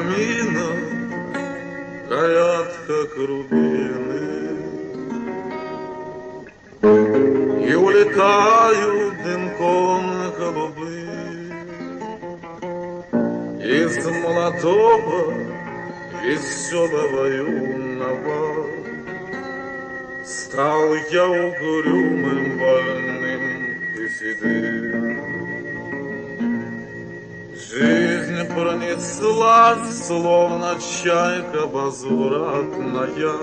камина горят, как рубины, и улетают дымком голубы. Из молодого, веселого юного стал я угрюмым, больным и седым. Жизнь пронеслась, словно чайка возвратная.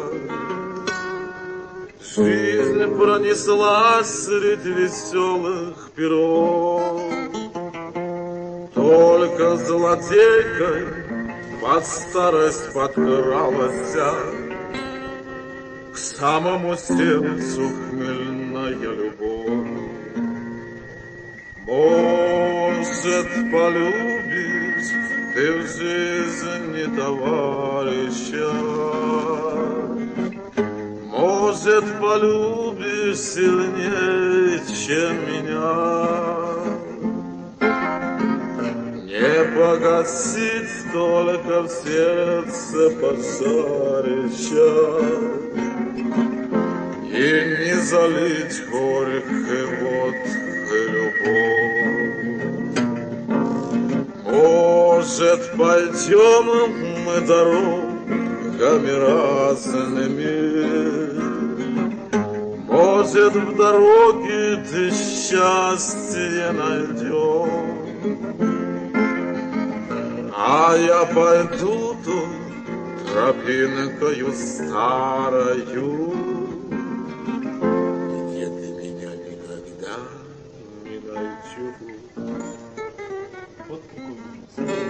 Жизнь пронеслась среди веселых перов. Только злодейкой под старость подкралась к самому сердцу хмельная любовь. Может, полюбишь ты в жизни товарища, может, полюбишь сильнее, чем меня. Не погасит только в сердце пожарища и не залить горькой водкой любовь. Может, пойдем мы дорогами разными, может, в дороге ты счастье найдешь. А я пойду тут тропинкою старою, где ты меня никогда не найдешь. Вот такой.